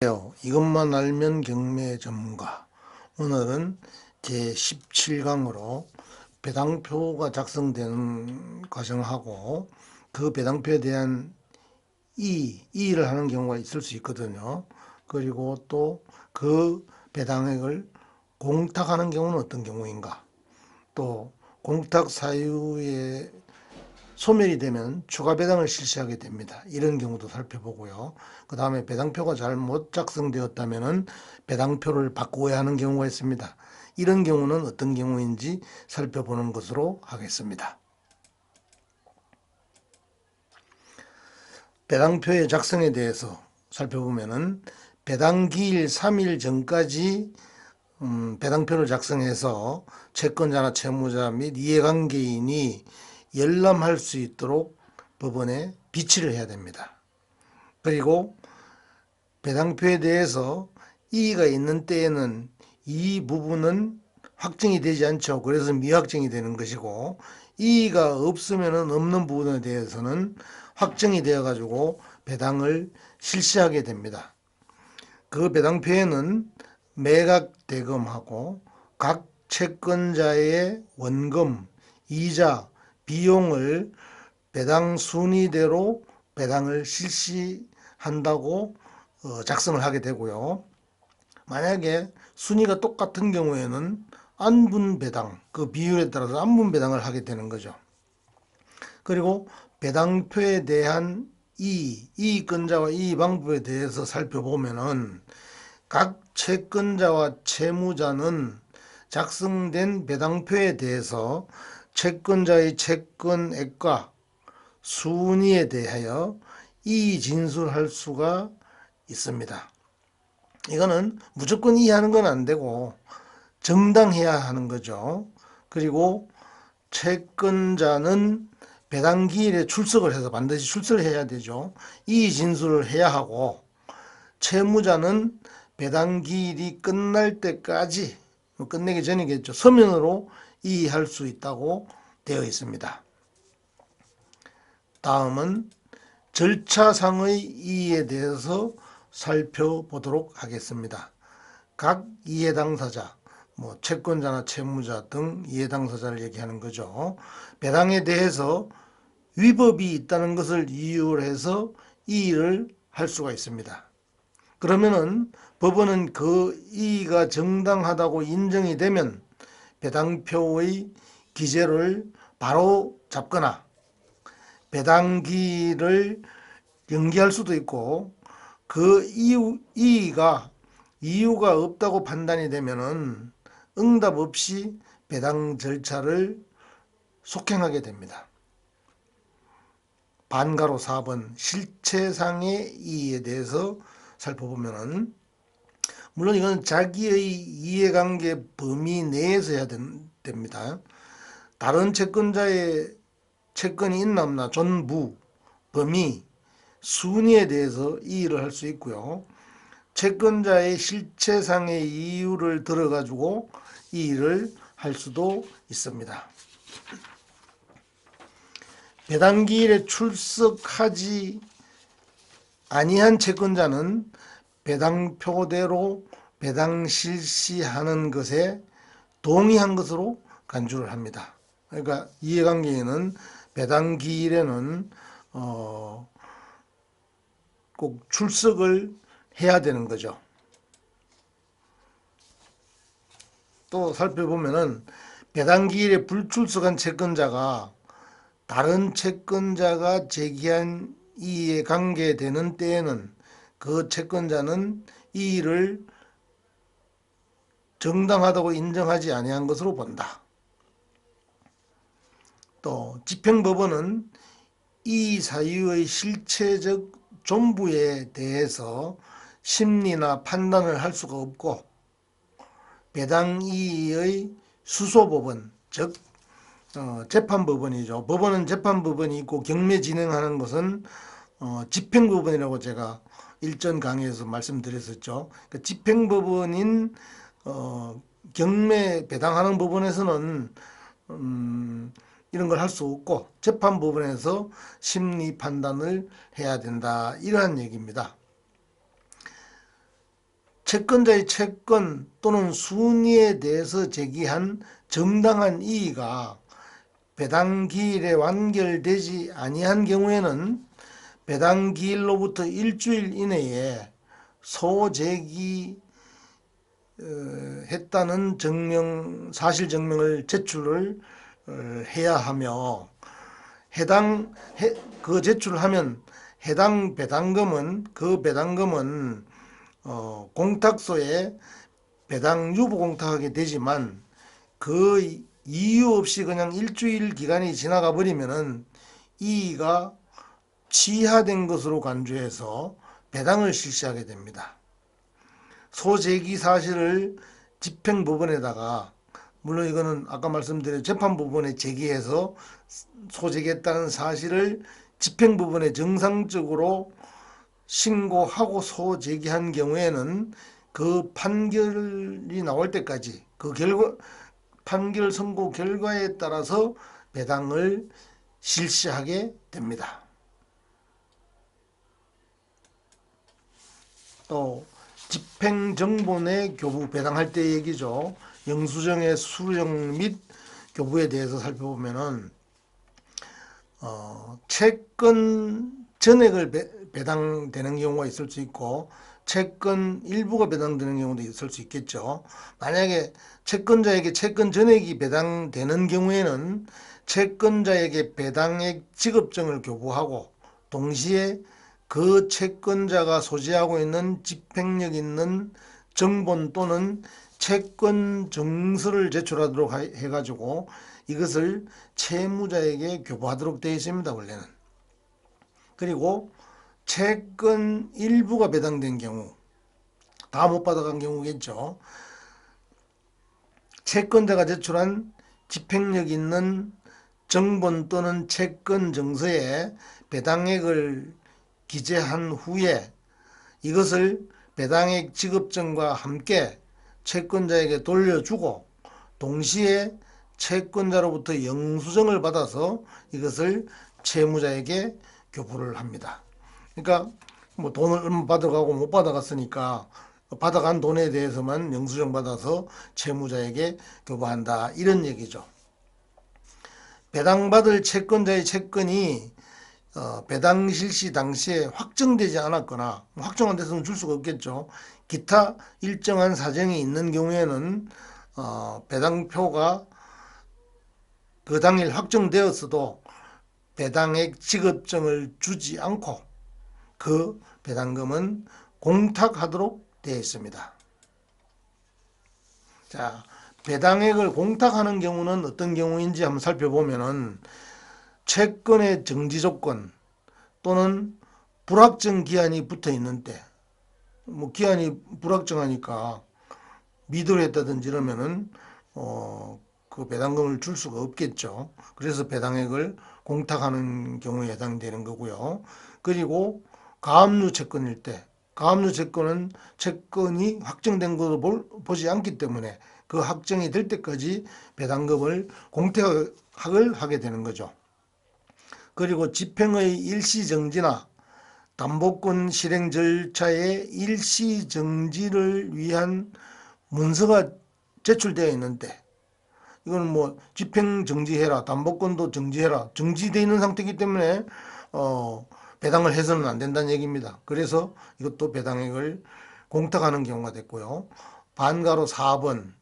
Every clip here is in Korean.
이것만 알면 경매 전문가. 오늘은 제 17강으로 배당표가 작성되는 과정하고 그 배당표에 대한 이의를 하는 경우가 있을 수 있거든요. 그리고 또 그 배당액을 공탁하는 경우는 어떤 경우인가, 또 공탁 사유에 소멸이 되면 추가 배당을 실시하게 됩니다. 이런 경우도 살펴보고요. 그 다음에 배당표가 잘못 작성되었다면 배당표를 바꾸어야 하는 경우가 있습니다. 이런 경우는 어떤 경우인지 살펴보는 것으로 하겠습니다. 배당표의 작성에 대해서 살펴보면은 배당기일 3일 전까지 배당표를 작성해서 채권자나 채무자 및 이해관계인이 열람할 수 있도록 법원에 비치를 해야 됩니다. 그리고 배당표에 대해서 이의가 있는 때에는 이 부분은 확정이 되지 않죠. 그래서 미확정이 되는 것이고, 이의가 없으면 없는 부분에 대해서는 확정이 되어 가지고 배당을 실시하게 됩니다. 그 배당표에는 매각 대금하고 각 채권자의 원금, 이자, 비용을 배당 순위대로 배당을 실시한다고 작성을 하게 되고요. 만약에 순위가 똑같은 경우에는 안분 배당, 그 비율에 따라서 안분 배당을 하게 되는 거죠. 그리고 배당표에 대한 이익권자와 이의 방법에 대해서 살펴보면은 각 채권자와 채무자는 작성된 배당표에 대해서 채권자의 채권액과 순위에 대하여 이의 진술할 수가 있습니다. 이거는 무조건 이해하는 건 안 되고 정당해야 하는 거죠. 그리고 채권자는 배당기일에 출석을 해서 반드시 출석을 해야 되죠. 이의 진술을 해야 하고, 채무자는 배당기일이 끝날 때까지, 끝내기 전이겠죠, 서면으로 이의할 수 있다고 되어 있습니다. 다음은 절차상의 이의에 대해서 살펴보도록 하겠습니다. 각 이해 당사자, 채권자나 채무자 등 이해 당사자를 얘기하는 거죠. 배당에 대해서 위법이 있다는 것을 이유로 해서 이의를 할 수가 있습니다. 그러면은 법원은 그 이의가 정당하다고 인정이 되면 배당표의 기재를 바로 잡거나 배당기를 연기할 수도 있고, 그 이유가 없다고 판단이 되면은 응답 없이 배당 절차를 속행하게 됩니다. 반가로 4번 실체상의 이의에 대해서 살펴보면은, 물론 이건 자기의 이해관계 범위 내에서 해야 됩니다. 다른 채권자의 채권이 있나 없나, 존부, 범위, 순위에 대해서 이의를 할 수 있고요. 채권자의 실체상의 이유를 들어가지고 이의를 할 수도 있습니다. 배당기일에 출석하지 아니한 채권자는 배당표대로 배당 실시하는 것에 동의한 것으로 간주를 합니다. 그러니까 이해관계에는 배당기일에는 꼭 출석을 해야 되는 거죠. 또 살펴보면은 배당기일에 불출석한 채권자가 다른 채권자가 제기한 이의에 관계되는 때에는 그 채권자는 이의를 정당하다고 인정하지 아니한 것으로 본다. 또 집행법원은 이 사유의 실체적 존부에 대해서 심리나 판단을 할 수가 없고, 배당이의 수소법원, 즉 재판법원이죠. 법원은 재판법원이 있고 경매 진행하는 것은 집행법원이라고 제가 일전 강의에서 말씀드렸었죠. 그러니까 집행법원인 경매 배당하는 법원에서는 이런 걸 할 수 없고, 재판법원에서 심리 판단을 해야 된다, 이러한 얘기입니다. 채권자의 채권 또는 순위에 대해서 제기한 정당한 이의가 배당기일에 완결되지 아니한 경우에는 배당기일로부터 일주일 이내에 소제기 했다는 사실 증명을 제출을 해야 하며 그 제출을 하면 해당 배당금은 공탁소에 배당 유보 공탁하게 되지만 그 이유 없이 그냥 일주일 기간이 지나가 버리면은 이의가 취하된 것으로 간주해서 배당을 실시하게 됩니다. 소제기 사실을 집행법원에다가, 물론 이거는 아까 말씀드린 재판법원에 제기해서 소제기했다는 사실을 집행법원에 정상적으로 신고하고 소제기한 경우에는 그 판결이 나올 때까지 판결 선고 결과에 따라서 배당을 실시하게 됩니다. 또 집행정본의 교부, 배당할 때 얘기죠. 영수증의 수령 및 교부에 대해서 살펴보면은 채권 전액을 배당되는 경우가 있을 수 있고 채권 일부가 배당되는 경우도 있을 수 있겠죠. 만약에 채권자에게 채권 전액이 배당되는 경우에는 채권자에게 배당액 지급증을 교부하고 동시에 그 채권자가 소지하고 있는 집행력 있는 정본 또는 채권 정서를 제출하도록 해가지고 이것을 채무자에게 교부하도록 되어 있습니다. 원래는. 그리고 채권 일부가 배당된 경우, 다 못 받아간 경우겠죠. 채권자가 제출한 집행력 있는 정본 또는 채권 정서에 배당액을 기재한 후에 이것을 배당액 지급증과 함께 채권자에게 돌려주고 동시에 채권자로부터 영수증을 받아서 이것을 채무자에게 교부를 합니다. 그러니까 뭐 돈을 얼마 받아가고 못 받아갔으니까 받아간 돈에 대해서만 영수증 받아서 채무자에게 교부한다, 이런 얘기죠. 배당받을 채권자의 채권이 배당 실시 당시에 확정되지 않았거나, 확정 안 돼서는 줄 수가 없겠죠. 기타 일정한 사정이 있는 경우에는 배당표가 그 당일 확정되었어도 배당액 지급증을 주지 않고 그 배당금은 공탁하도록 되어 있습니다. 자, 배당액을 공탁하는 경우는 어떤 경우인지 한번 살펴보면은 채권의 정지 조건 또는 불확정 기한이 붙어 있는 때, 뭐 기한이 불확정하니까 미도를 했다든지 이러면은 그 배당금을 줄 수가 없겠죠. 그래서 배당액을 공탁하는 경우에 해당되는 거고요. 그리고 가압류 채권일 때, 가압류 채권은 채권이 확정된 것으로 보지 않기 때문에 그 확정이 될 때까지 배당금을 공탁을 하게 되는 거죠. 그리고 집행의 일시정지나 담보권 실행 절차의 일시정지를 위한 문서가 제출되어 있는데, 이건 뭐 집행 정지해라, 담보권도 정지해라, 정지되어 있는 상태이기 때문에 배당을 해서는 안 된다는 얘기입니다. 그래서 이것도 배당액을 공탁하는 경우가 됐고요. 반가로 4번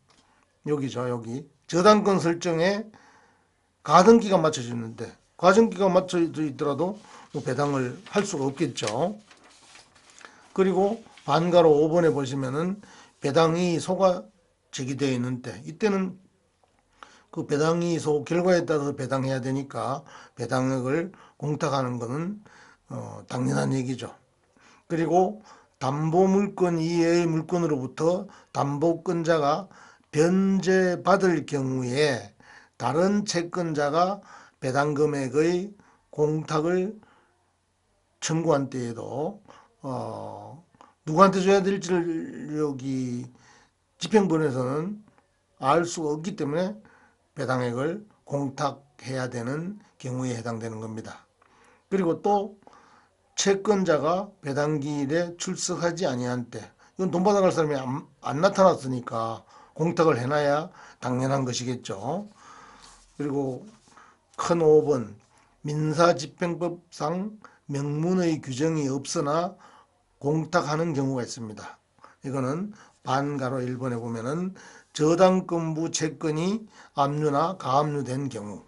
여기죠. 여기 저당권 설정에 가등기가 맞춰져 있는데, 가등기가 맞춰져 있더라도 뭐 배당을 할 수가 없겠죠. 그리고 반가로 5번에 보시면은 배당이소가 제기되어 있는데, 이때는 그 배당이소 결과에 따라서 배당해야 되니까 배당액을 공탁하는 것은 당연한 얘기죠. 그리고 담보물권 이외의 물건으로부터 담보권자가 변제받을 경우에 다른 채권자가 배당 금액의 공탁을 청구한 때에도 누구한테 줘야 될지를 여기 집행본에서는 알 수가 없기 때문에 배당액을 공탁해야 되는 경우에 해당되는 겁니다. 그리고 또 채권자가 배당기일에 출석하지 아니한 때, 이건 돈 받아갈 사람이 안 나타났으니까 공탁을 해놔야 당연한 것이겠죠. 그리고 큰 5번 민사집행법상 명문의 규정이 없으나 공탁하는 경우가 있습니다. 이거는 반가로 1번에 보면은 저당권부 채권이 압류나 가압류된 경우,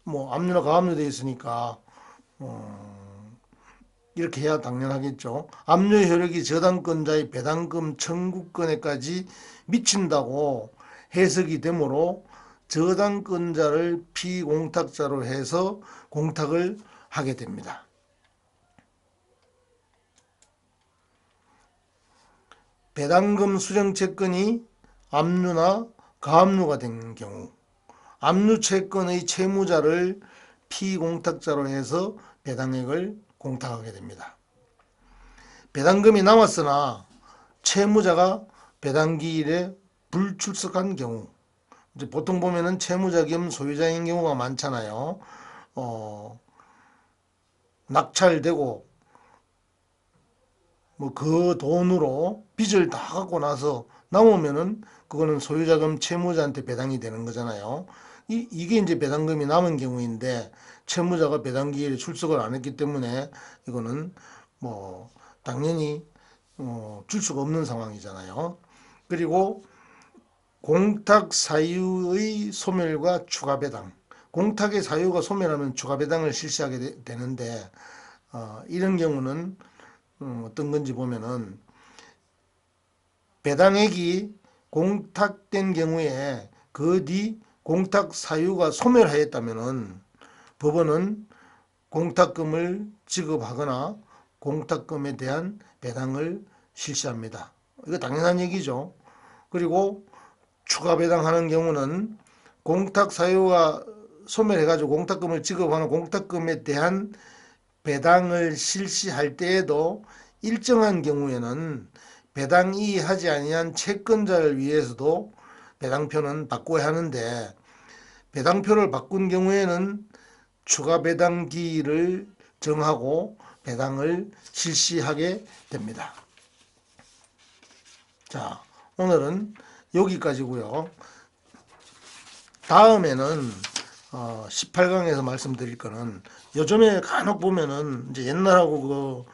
뭐 압류나 가압류돼 있으니까 이렇게 해야 당연하겠죠. 압류 효력이 저당권자의 배당금 청구권에까지 미친다고 해석이 되므로 저당권자를 피공탁자로 해서 공탁을 하게 됩니다. 배당금 수령채권이 압류나 가압류가 된 경우, 압류채권의 채무자를 피공탁자로 해서 배당액을 공탁하게 됩니다. 배당금이 남았으나 채무자가 배당기일에 불출석한 경우, 이제 보통 보면은 채무자 겸 소유자인 경우가 많잖아요. 낙찰되고 뭐 그 돈으로 빚을 다 갚고 나서 남으면은 그거는 소유자 겸 채무자한테 배당이 되는 거잖아요. 이게 이제 배당금이 남은 경우인데 채무자가 배당기일에 출석을 안 했기 때문에 이거는 뭐 당연히 줄 수가 없는 상황이잖아요. 그리고 공탁 사유의 소멸과 추가 배당. 공탁의 사유가 소멸하면 추가 배당을 실시하게 되는데 이런 경우는 어떤 건지 보면은 배당액이 공탁된 경우에 그 뒤 공탁 사유가 소멸하였다면은 법원은 공탁금을 지급하거나 공탁금에 대한 배당을 실시합니다. 이거 당연한 얘기죠. 그리고 추가 배당하는 경우는 공탁 사유가 소멸해가지고 공탁금을 지급하는 공탁금에 대한 배당을 실시할 때에도 일정한 경우에는 배당 이의하지 아니한 채권자를 위해서도 배당표는 바꿔야 하는데 배당표를 바꾼 경우에는 추가 배당기일을 정하고 배당을 실시하게 됩니다. 자, 오늘은 여기까지고요. 다음에는 18강에서 말씀드릴 거는 요즘에 간혹 보면은 이제 옛날하고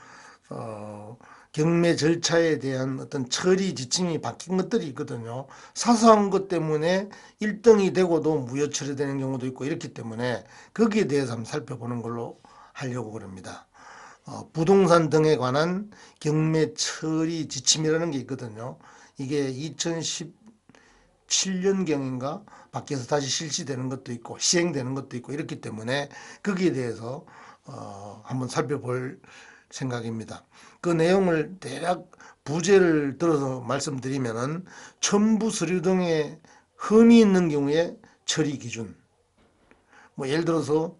경매 절차에 대한 어떤 처리 지침이 바뀐 것들이 있거든요. 사소한 것 때문에 1등이 되고도 무효 처리되는 경우도 있고 이렇기 때문에 거기에 대해서 한번 살펴보는 걸로 하려고 그럽니다. 부동산 등에 관한 경매 처리 지침이라는 게 있거든요. 이게 2017년경인가 밖에서 다시 실시되는 것도 있고 시행되는 것도 있고 이렇기 때문에 거기에 대해서 한번 살펴볼 생각입니다. 그 내용을 대략 부제를 들어서 말씀드리면은 첨부 서류 등에 흠이 있는 경우에 처리 기준. 뭐 예를 들어서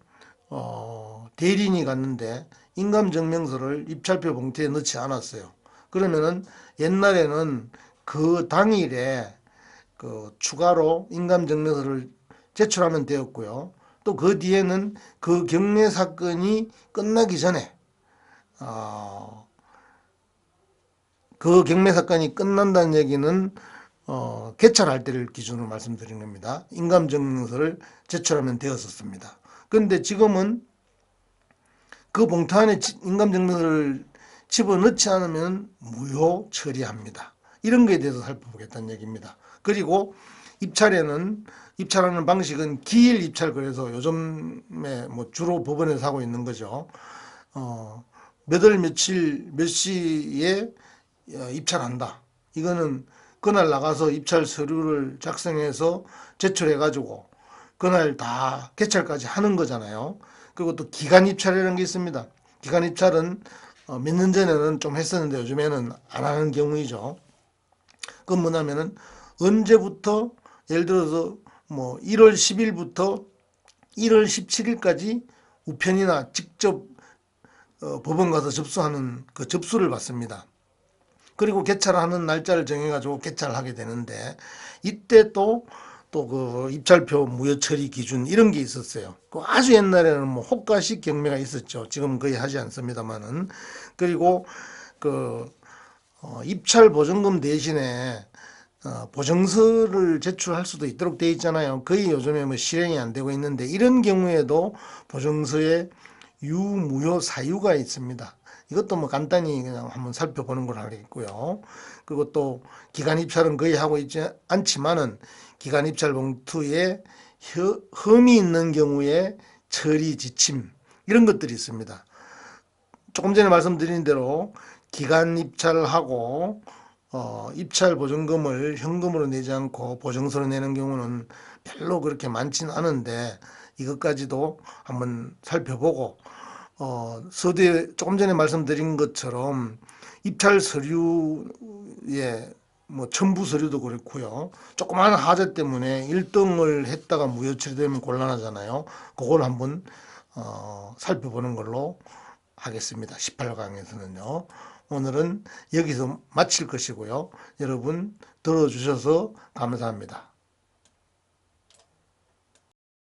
대리인이 갔는데 인감증명서를 입찰표 봉투에 넣지 않았어요. 그러면은 옛날에는 그 당일에 그 추가로 인감증명서를 제출하면 되었고요. 또 그 뒤에는 그 경매 사건이 끝나기 전에 그 경매 사건이 끝난다는 얘기는 개찰할 때를 기준으로 말씀드린 겁니다. 인감증명서를 제출하면 되었었습니다. 그런데 지금은 그 봉투 안에 인감증명서를 집어넣지 않으면 무효 처리합니다. 이런 거에 대해서 살펴보겠다는 얘기입니다. 그리고 입찰하는 방식은 기일 입찰, 그래서 요즘에 뭐 주로 법원에서 하고 있는 거죠. 몇 월 며칠 몇 시에 입찰한다. 이거는 그날 나가서 입찰 서류를 작성해서 제출해 가지고 그날 다 개찰까지 하는 거잖아요. 그리고 또 기간 입찰이라는 게 있습니다. 기간 입찰은 몇 년 전에는 좀 했었는데 요즘에는 안 하는 경우이죠. 그건 뭐냐면은 언제부터 예를 들어서 뭐 1월 10일부터 1월 17일까지 우편이나 직접 법원 가서 접수하는 그 접수를 받습니다. 그리고 개찰하는 날짜를 정해가지고 개찰을 하게 되는데 이때 또 그 입찰표 무효 처리 기준 이런 게 있었어요. 그 아주 옛날에는 뭐 호가식 경매가 있었죠. 지금 거의 하지 않습니다만은. 그리고 그 입찰 보증금 대신에 보증서를 제출할 수도 있도록 되어 있잖아요. 거의 요즘에 뭐 실행이 안 되고 있는데 이런 경우에도 보증서에 유무효 사유가 있습니다. 이것도 뭐 간단히 그냥 한번 살펴보는 걸 하겠고요. 그리고 또 기간 입찰은 거의 하고 있지 않지만은 기간 입찰 봉투에 흠이 있는 경우에 처리 지침 이런 것들이 있습니다. 조금 전에 말씀드린 대로 기간 입찰하고 입찰 보증금을 현금으로 내지 않고 보증서로 내는 경우는 별로 그렇게 많지는 않은데 이것까지도 한번 살펴보고 서두에 조금 전에 말씀드린 것처럼 입찰 서류에 뭐 첨부 서류도 그렇고요. 조그마한 하자 때문에 1등을 했다가 무효 처리되면 곤란하잖아요. 그걸 한번 살펴보는 걸로 하겠습니다. 18강에서는요. 오늘은 여기서 마칠 것이고요. 여러분 들어주셔서 감사합니다.